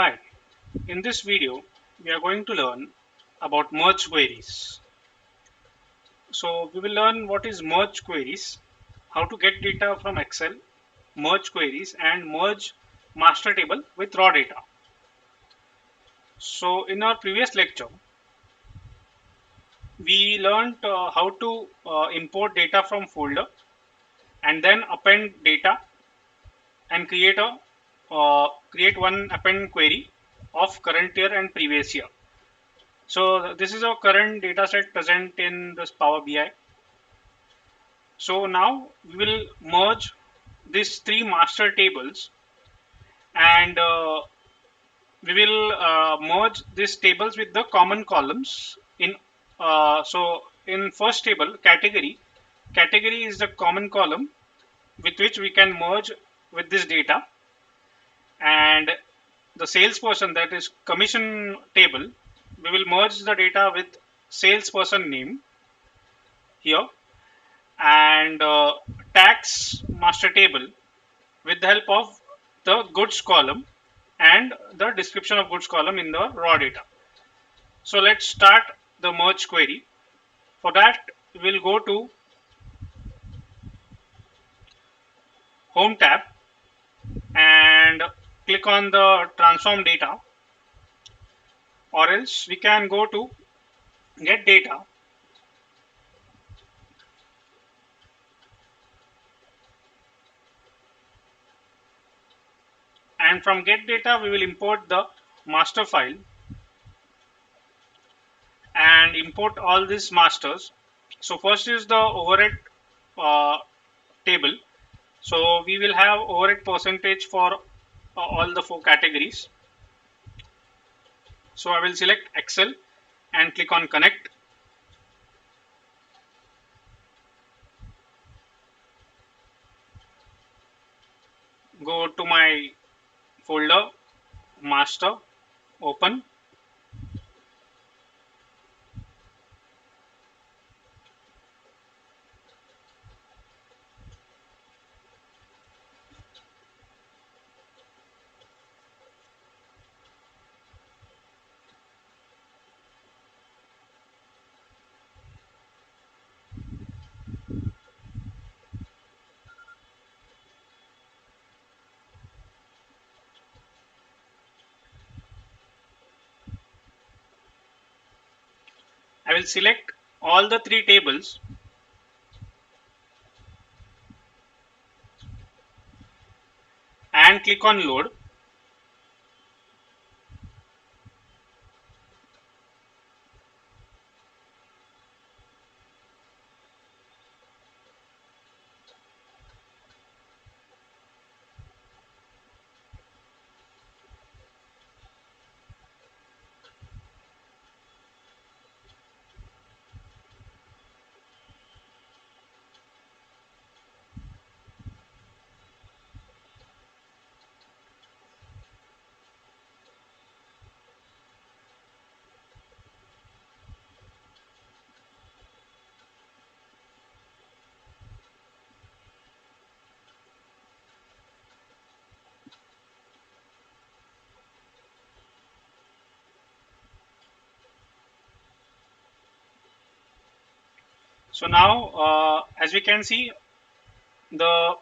Hi, in this video we are going to learn about merge queries. So we will learn what is merge queries, how to get data from Excel, merge queries and merge master table with raw data. So in our previous lecture we learned how to import data from folder and then append data and create one append query of current year and previous year. So this is our current data set present in this Power BI. So now we will merge these three master tables and we will merge these tables with the common columns in so in first table category is the common column with which we can merge with this data, and the salesperson, that is commission table, we will merge the data with salesperson name here, and tax master table with the help of the goods column and the description of goods column in the raw data. So let's start the merge query. For that we'll go to home tab and click on the transform data, or else we can go to get data and from get data we will import the master file and import all these masters. So first is the overhead uh, table. So we will have overhead percentage for all the four categories. So I will select Excel and click on connect. Go to my folder, master, open. I will select all the three tables and click on load. So now as we can see, the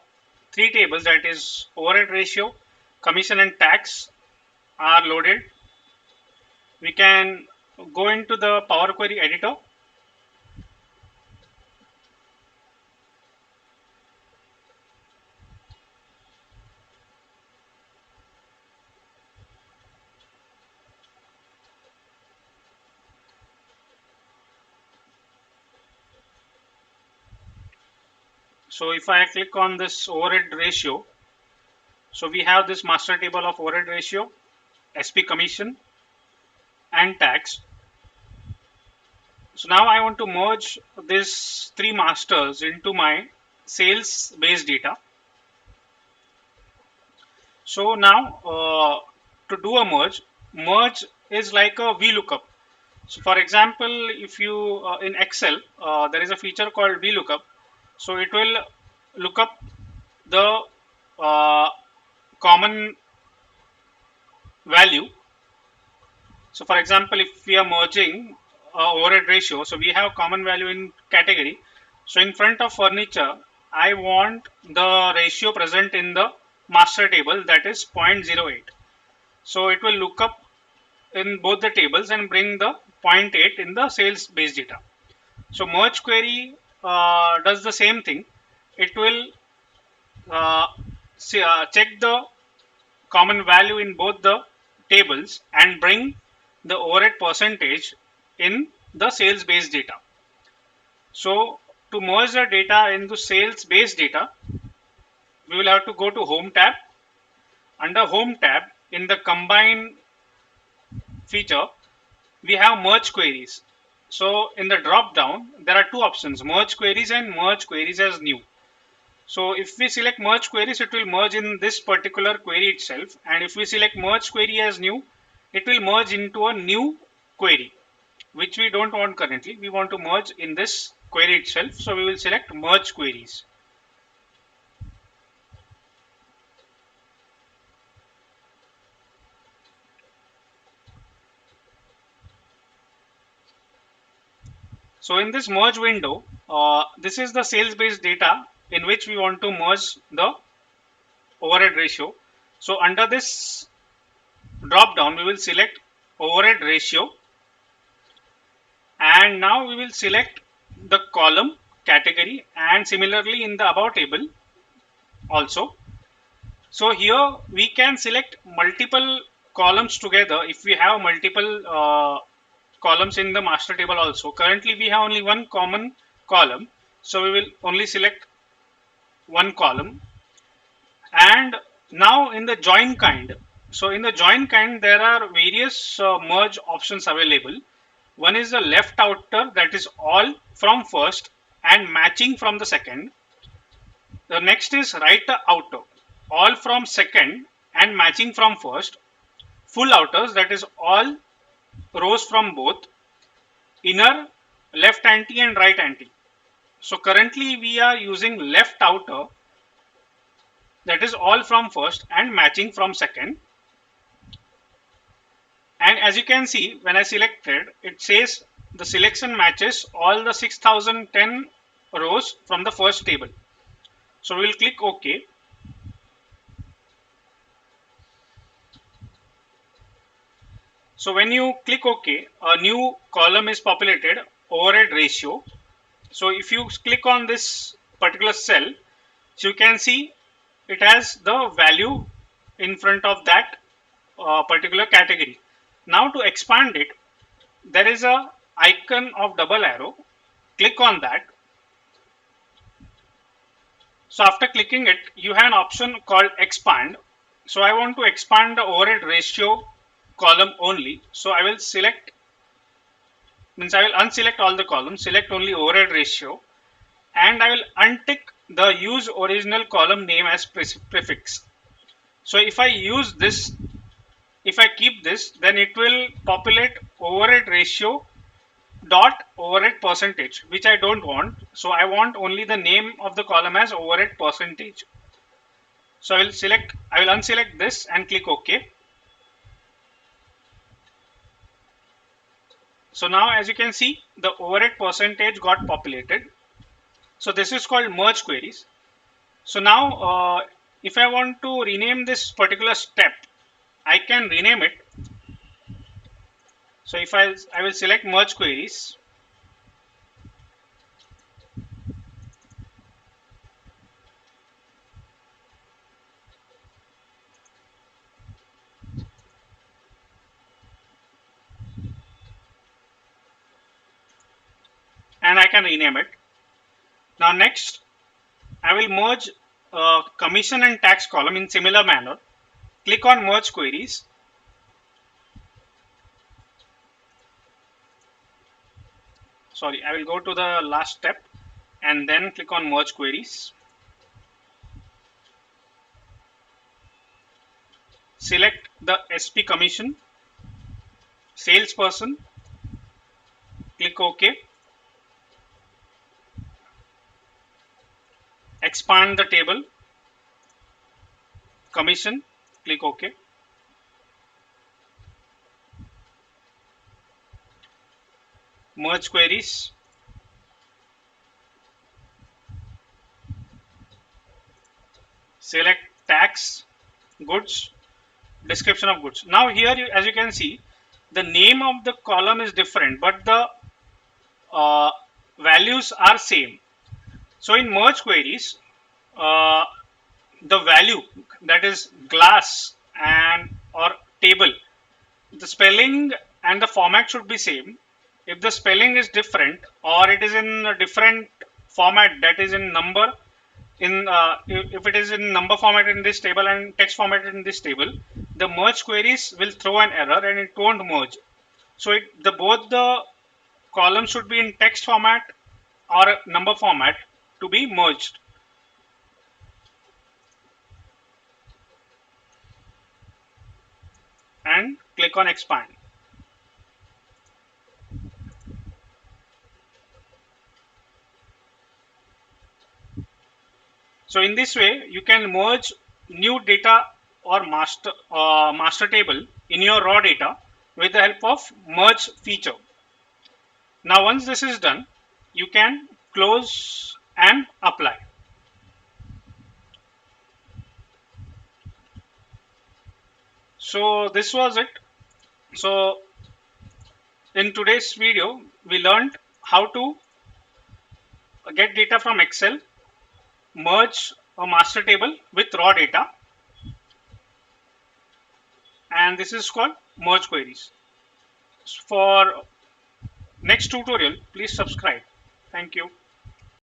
three tables, that is overhead ratio, commission and tax, are loaded. We can go into the Power Query editor. So if I click on this overhead ratio, so we have this master table of overhead ratio, SP commission and tax. So now I want to merge these three masters into my sales based data. So now to do a merge is like a VLOOKUP. So for example, if you in Excel, there is a feature called VLOOKUP. So it will look up the uh, common value. So for example, if we are merging overhead ratio, so we have common value in category. So in front of furniture, I want the ratio present in the master table, that is 0.08. So it will look up in both the tables and bring the zero point 0.8 in the sales based data. So merge query does the same thing. It will check the common value in both the tables and bring the overhead percentage in the sales based data. So to merge the data into sales based data, we will have to go to home tab. Under home tab, in the combine feature, we have merge queries. So in the drop down, there are two options, merge queries and merge queries as new. So if we select merge queries, it will merge in this particular query itself. And if we select merge query as new, it will merge into a new query, which we don't want currently. We want to merge in this query itself. So we will select merge queries. So in this merge window, this is the sales based data in which we want to merge the overhead ratio. So under this drop down, we will select overhead ratio, and now we will select the column category, and similarly in the above table also. So here we can select multiple columns together if we have multiple columns in the master table also. Currently we have only one common column, so we will only select one column. And now in the join kind, so in the join kind there are various merge options available. One is the left outer, that is all from first and matching from the second. The next is right outer, all from second and matching from first. Full outers, that is all rows from both. Inner, left anti and right anti. So currently we are using left outer, that is all from first and matching from second. And as you can see, when I selected, it says the selection matches all the 6010 rows from the first table. So we will click OK. So when you click OK, a new column is populated, overhead ratio. So if you click on this particular cell, so you can see it has the value in front of that particular category. Now to expand it, there is a icon of double arrow. Click on that. So after clicking it, you have an option called expand. So I want to expand the overhead ratio column only. So I will select, means I will unselect all the columns, select only overhead ratio, and I will untick the use original column name as prefix. So if I use this, if I keep this, then it will populate overhead ratio dot overhead percentage, which I don't want. So I want only the name of the column as overhead percentage. So I will unselect this and click OK. So now as you can see, the overhead percentage got populated. So this is called merge queries. So now if I want to rename this particular step, I can rename it. So if I will select merge queries, and I can rename it. Now next, I will merge commission and tax column in similar manner. Click on merge queries. Sorry, I will go to the last step and then click on merge queries. Select the SP commission, salesperson, click OK. Expand the table, commission, click OK. merge queries, select tax, goods, description of goods. Now here, as you can see, the name of the column is different, but the uh, values are same. So in merge queries, uh, the value, that is glass and or table, the spelling and the format should be same. If the spelling is different or it is in a different format, that is in number, in if it is in number format in this table and text format in this table, the merge queries will throw an error and it won't merge. So the both the columns should be in text format or number format to be merged. And click on expand. So in this way, you can merge new data or master table in your raw data with the help of merge feature. Now, once this is done, you can close and apply. So this was it. So in today's video, we learned how to get data from Excel, merge a master table with raw data, and this is called merge queries. For next tutorial, please subscribe. Thank you.